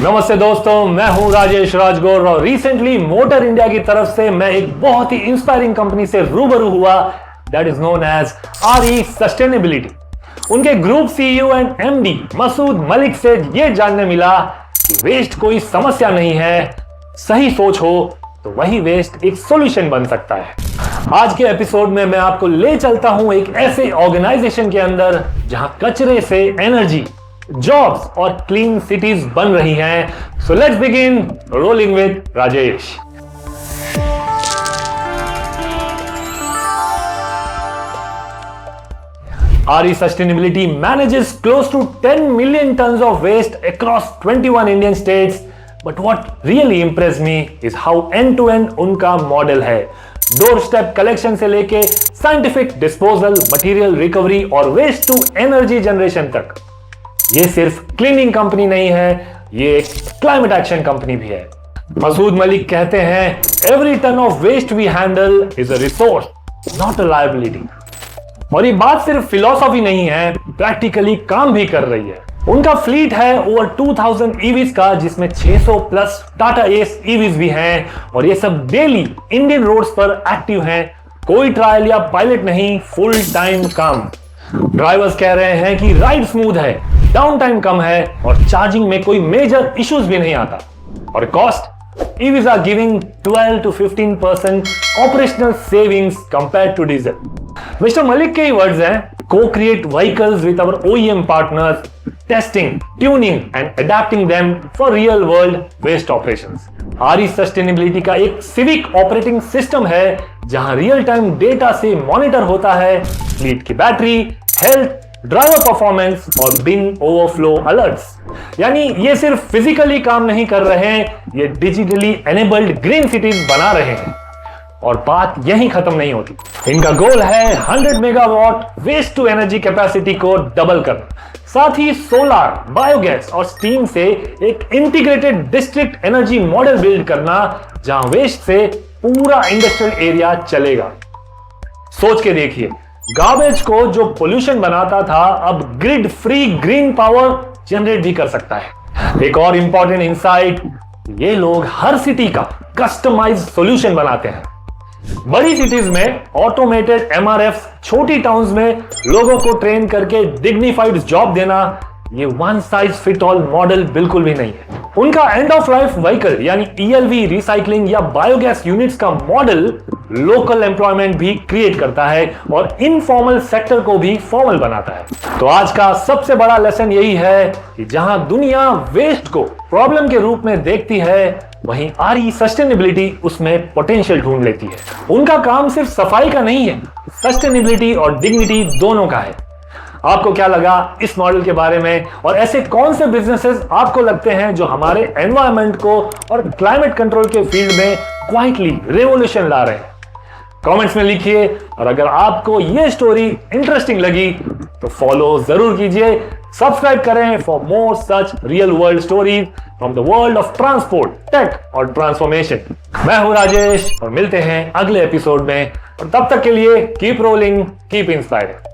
नमस्ते दोस्तों, मैं हूं राजेश राजगौर और रिसेंटली मोटर इंडिया की तरफ से मैं एक बहुत ही इंस्पायरिंग कंपनी से रूबरू हुआ, that is known as R E sustainability. उनके group CEO and MD Masood Malik से यह जानने मिला कि वेस्ट कोई समस्या नहीं है, सही सोच हो तो वही वेस्ट एक सॉल्यूशन बन सकता है। आज के एपिसोड में मैं आपको ले चलता हूं एक ऐसे ऑर्गेनाइजेशन के अंदर जहां कचरे से एनर्जी, जॉब्स और क्लीन सिटीज बन रही हैं। So let's begin rolling with Rajesh. RE Sustainability manages close to 10 million tons of waste across 21 Indian states. But what really impressed me is how end-to-end उनका मॉडल है। डोर स्टेप कलेक्शन से लेके scientific disposal, material recovery और waste to energy generation तक। ये सिर्फ cleaning company नहीं है, ये एक क्लाइमेट एक्शन कंपनी भी है। मसूद मलिक कहते हैं, every ton of waste we handle is a resource, not a liability. और ये बात सिर्फ फिलॉसफी नहीं है, प्रैक्टिकली काम भी कर रही है। उनका फ्लीट है ओवर 2000 ईवीज का, जिसमें 600 प्लस टाटा एस ईवीज भी हैं और ये सब डेली इंडियन रोड्स पर एक्टिव हैं। कोई ट्रायल या पायलट नहीं, फुल टाइम काम। ड्राइवर्स कह रहे हैं कि राइड स्मूथ है, डाउन टाइम कम है और चार्जिंग में कोई मेजर इश्यूज भी नहीं आता। और cost, EVs are giving 12 to 15% operational savings compared to diesel. Mister Malik के ही वर्ड्स हैं, co-create vehicles with our OEM partners, testing, tuning and adapting them for real world waste operations. RE Sustainability का एक civic operating system है जहां real time data से monitor होता है fleet की बैटरी, हेल्थ, ड्राइवर परफॉर्मेंस और बिन ओवरफ्लो अलर्ट्स। यानी ये सिर्फ फिजिकली काम नहीं कर रहे हैं, ये डिजिटली एनेबल्ड ग्रीन सिटीज बना रहे हैं। और बात यहीं खत्म नहीं होती। इनका गोल है 100 megawatt waste to energy capacity को डबल करना, साथ ही सोलर, बायोगैस और स्टीम से एक integrated district energy model build करना जहां वेस्ट से पूरा इंडस्ट्रियल एरिया चलेगा। सोच के देखिए, गार्बेज को जो पोल्यूशन बनाता था अब grid free green power generate भी कर सकता है। एक और इंपॉर्टेंट इंसाइट, ये लोग हर सिटी का कस्टमाइज्ड सॉल्यूशन बनाते हैं। बड़ी सिटीज में ऑटोमेटेड MRFs, छोटी टाउन्स में लोगों को ट्रेन करके डिग्निफाइड जॉब देना, ये one size fit all model बिल्कुल भी नहीं है। उनका एंड ऑफ लाइफ व्हीकल यानी ELV रिसाइकलिंग या बायोगैस यूनिट्स का मॉडल लोकल एम्प्लॉयमेंट भी क्रिएट करता है और इनफॉर्मल सेक्टर को भी फॉर्मल बनाता है। तो आज का सबसे बड़ा लेसन यही है कि जहां दुनिया वेस्ट को प्रॉब्लम के रूप में देखती है, वहीं RE सस्टेनेबिलिटी उसमें पोटेंशियल ढूंढ लेती है। उनका काम सिर्फ सफाई का नहीं है, सस्टेनेबिलिटी और डिग्निटी दोनों का है। आपको क्या लगा इस मॉडल के बारे में, और ऐसे कौन से बिजनेसेस आपको लगते हैं जो हमारे एनवायरनमेंट को और क्लाइमेट कंट्रोल के फील्ड में क्वाइटली रेवोल्यूशन ला रहे हैं? कमेंट्स में लिखिए। और अगर आपको यह स्टोरी इंटरेस्टिंग लगी तो फॉलो जरूर कीजिए, सब्सक्राइब करें for more such real world stories from the world of transport, tech और ट्रांसफॉर्मेशन। मैं हूं राजेश और मिलते हैं अगले एपिसोड में, और तब तक के लिए कीप रोलिंग, कीप इंस्पायरिंग।